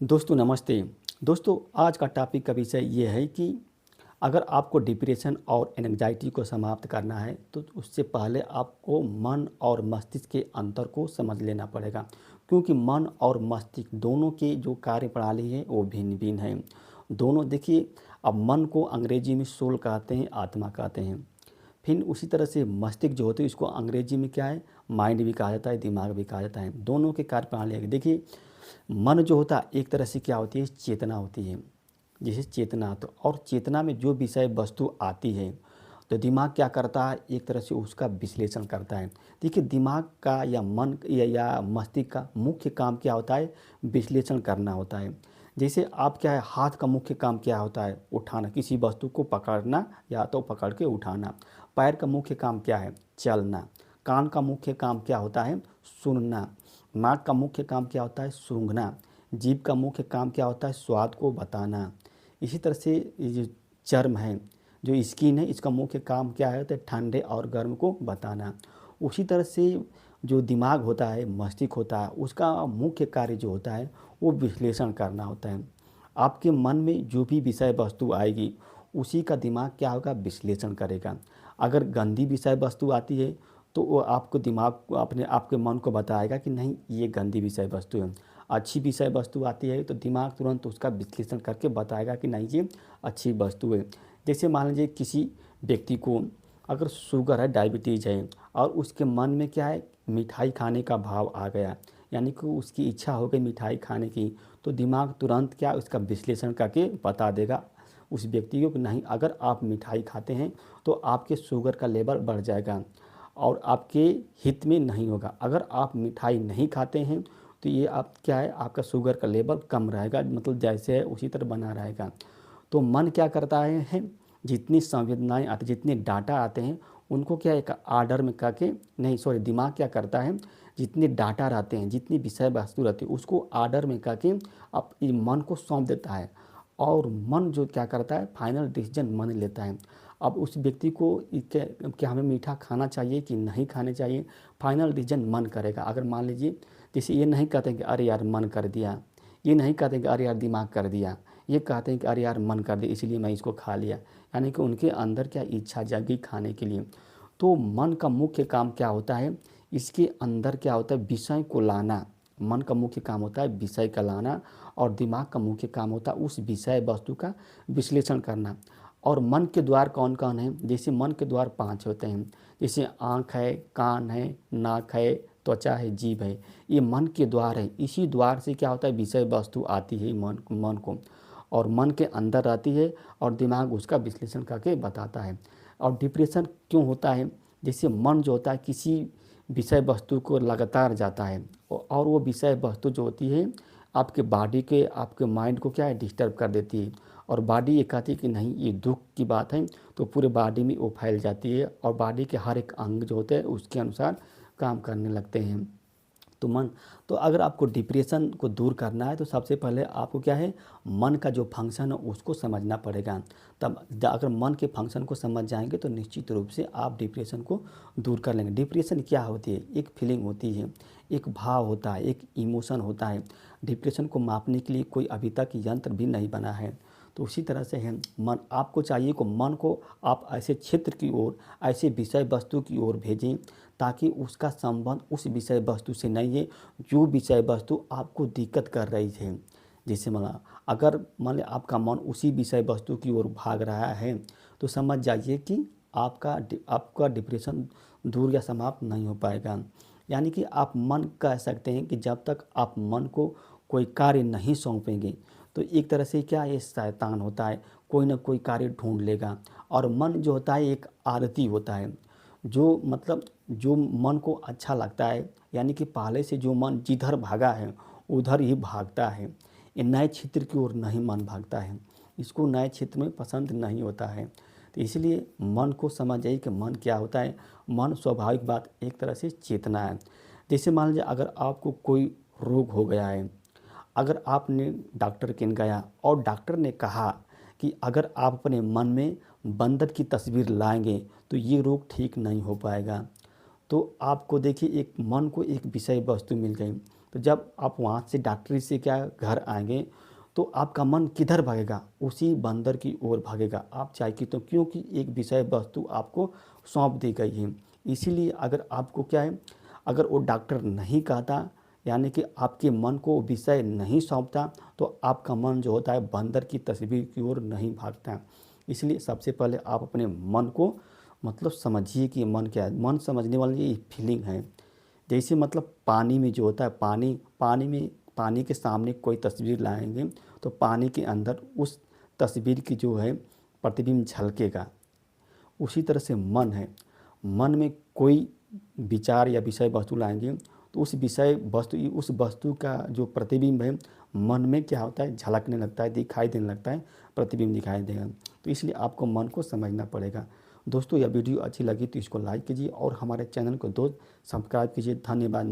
दोस्तों नमस्ते। दोस्तों आज का टॉपिक का विषय ये है कि अगर आपको डिप्रेशन और एंग्जाइटी को समाप्त करना है तो उससे पहले आपको मन और मस्तिष्क के अंतर को समझ लेना पड़ेगा, क्योंकि मन और मस्तिष्क दोनों की जो कार्यप्रणाली है वो भिन्न भिन्न है। दोनों देखिए, अब मन को अंग्रेजी में सोल कहते हैं, आत्मा कहते हैं। फिर उसी तरह से मस्तिष्क जो होती है इसको अंग्रेजी में क्या है, माइंड भी कहा जाता है, दिमाग भी कहा जाता है। दोनों के कार्यप्रणाली है। देखिए, मन जो होता है एक तरह से क्या होती है, चेतना होती है। जैसे चेतना, तो और चेतना में जो विषय वस्तु आती है तो दिमाग क्या करता है, एक तरह से उसका विश्लेषण करता है। देखिए, दिमाग का या मन या मस्तिष्क का मुख्य काम क्या होता है, विश्लेषण करना होता है। जैसे आप क्या है, हाथ का मुख्य काम क्या होता है, उठाना, किसी वस्तु को पकड़ना या तो पकड़ के उठाना। पैर का मुख्य काम क्या है, चलना। कान का मुख्य काम क्या होता है, सुनना। नाक का मुख्य काम क्या होता है, सूंघना। जीभ का मुख्य काम क्या होता है, स्वाद को बताना। इसी तरह से ये जो चर्म है, जो स्किन है, इसका मुख्य काम क्या है, तो ठंडे और गर्म को बताना। उसी तरह से जो दिमाग होता है, मस्तिष्क होता है, उसका मुख्य कार्य जो होता है वो विश्लेषण करना होता है। आपके मन में जो भी विषय वस्तु आएगी उसी का दिमाग क्या होगा, विश्लेषण करेगा। अगर गंदी विषय वस्तु आती है तो वो आपको दिमाग को अपने आपके मन को बताएगा कि नहीं, ये गंदी विषय वस्तु है। अच्छी विषय वस्तु आती है तो दिमाग तुरंत उसका विश्लेषण करके बताएगा कि नहीं, ये अच्छी वस्तु है। जैसे मान लीजिए किसी व्यक्ति को अगर शुगर है, डायबिटीज़ है, और उसके मन में क्या है, मिठाई खाने का भाव आ गया, यानी कि उसकी इच्छा हो गई मिठाई खाने की, तो दिमाग तुरंत क्या उसका विश्लेषण करके बता देगा उस व्यक्ति को कि नहीं, अगर आप मिठाई खाते हैं तो आपके शुगर का लेवल बढ़ जाएगा और आपके हित में नहीं होगा। अगर आप मिठाई नहीं खाते हैं तो ये आप क्या है, आपका शुगर का लेवल कम रहेगा, मतलब जैसे है उसी तरह बना रहेगा। तो मन क्या करता है, जितनी संवेदनाएं आती, जितने डाटा आते हैं उनको क्या एक आर्डर में करके, नहीं सॉरी, दिमाग क्या करता है, जितने डाटा रहते हैं, जितनी विषय वस्तु रहती है उसको आर्डर में करके अब मन को सौंप देता है। और मन जो क्या करता है, फाइनल डिसीजन मन लेता है। अब उस व्यक्ति को क्या हमें मीठा खाना चाहिए कि नहीं खाने चाहिए, फाइनल डिसीजन मन करेगा। अगर मान लीजिए, जैसे ये नहीं कहते हैं कि अरे यार मन कर दिया, ये नहीं कहते हैं कि अरे यार दिमाग कर दिया, ये कहते हैं कि अरे यार मन कर दिया इसलिए मैं इसको खा लिया। यानी कि उनके अंदर क्या इच्छा जागी खाने के लिए। तो मन का मुख्य काम क्या होता है, इसके अंदर क्या होता है, विषय को लाना। मन का मुख्य काम होता है विषय का लाना, और दिमाग का मुख्य काम होता है उस विषय वस्तु का विश्लेषण करना। और मन के द्वार कौन कौन है, जैसे मन के द्वार 5 होते हैं। जैसे आँख है, कान है, नाक है, त्वचा है, जीभ है, ये मन के द्वार है। इसी द्वार से क्या होता है, विषय वस्तु आती है मन को, और मन के अंदर रहती है और दिमाग उसका विश्लेषण करके बताता है। और डिप्रेशन क्यों होता है, जैसे मन जो होता है किसी विषय वस्तु को लगातार जाता है, और वो विषय वस्तु जो होती है आपके बॉडी के, आपके माइंड को क्या है, डिस्टर्ब कर देती है। और बॉडी ये कहती है कि नहीं, ये दुख की बात है, तो पूरे बॉडी में वो फैल जाती है और बॉडी के हर एक अंग जो होते हैं उसके अनुसार काम करने लगते हैं। तो मन, तो अगर आपको डिप्रेशन को दूर करना है तो सबसे पहले आपको क्या है, मन का जो फंक्शन है उसको समझना पड़ेगा। तब अगर मन के फंक्शन को समझ जाएंगे तो निश्चित रूप से आप डिप्रेशन को दूर कर लेंगे। डिप्रेशन क्या होती है, एक फीलिंग होती है, एक भाव होता है, एक इमोशन होता है। डिप्रेशन को मापने के लिए कोई अभी तक यंत्र भी नहीं बना है। तो उसी तरह से है मन, आपको चाहिए कि मन को आप ऐसे क्षेत्र की ओर, ऐसे विषय वस्तु की ओर भेजें ताकि उसका संबंध उस विषय वस्तु से नहीं है जो विषय वस्तु आपको दिक्कत कर रही है। जैसे माना, अगर मान लिया आपका मन उसी विषय वस्तु की ओर भाग रहा है तो समझ जाइए कि आपका डिप्रेशन दूर या समाप्त नहीं हो पाएगा। यानी कि आप मन कह सकते हैं कि जब तक आप मन को कोई कार्य नहीं सौंपेंगे तो एक तरह से क्या, ये शैतान होता है, कोई ना कोई कार्य ढूंढ लेगा। और मन जो होता है एक आरती होता है, जो मतलब जो मन को अच्छा लगता है, यानी कि पहले से जो मन जिधर भागा है उधर ही भागता है। ये नए क्षेत्र की ओर नहीं मन भागता है, इसको नए क्षेत्र में पसंद नहीं होता है। तो इसलिए मन को समझ जाइए कि मन क्या होता है। मन स्वाभाविक बात एक तरह से चेतना है। जैसे मान लीजिए अगर आपको कोई रोग हो गया है, अगर आपने डॉक्टर के गया और डॉक्टर ने कहा कि अगर आप अपने मन में बंदर की तस्वीर लाएंगे तो ये रोग ठीक नहीं हो पाएगा। तो आपको देखिए, एक मन को एक विषय वस्तु मिल गई, तो जब आप वहाँ से डॉक्टरी से क्या घर आएंगे तो आपका मन किधर भागेगा? उसी बंदर की ओर भागेगा। आप चाहे कि तो क्योंकि एक विषय वस्तु आपको सौंप दी गई है। इसीलिए अगर आपको क्या है, अगर वो डॉक्टर नहीं कहता, यानी कि आपके मन को विषय नहीं सौंपता, तो आपका मन जो होता है बंदर की तस्वीर की ओर नहीं भागता। इसलिए सबसे पहले आप अपने मन को मतलब समझिए कि मन क्या है। मन समझने वाली ये फीलिंग है। जैसे मतलब पानी में जो होता है, पानी के सामने कोई तस्वीर लाएंगे तो पानी के अंदर उस तस्वीर की जो है प्रतिबिंब झलकेगा। उसी तरह से मन है। मन में कोई विचार या विषय वस्तु लाएंगे तो उस वस्तु का जो प्रतिबिंब है मन में क्या होता है, झलकने लगता है, दिखाई देने लगता है, प्रतिबिंब दिखाई देगा। तो इसलिए आपको मन को समझना पड़ेगा। दोस्तों, यह वीडियो अच्छी लगी तो इसको लाइक कीजिए और हमारे चैनल को दोस्त सब्सक्राइब कीजिए। धन्यवाद।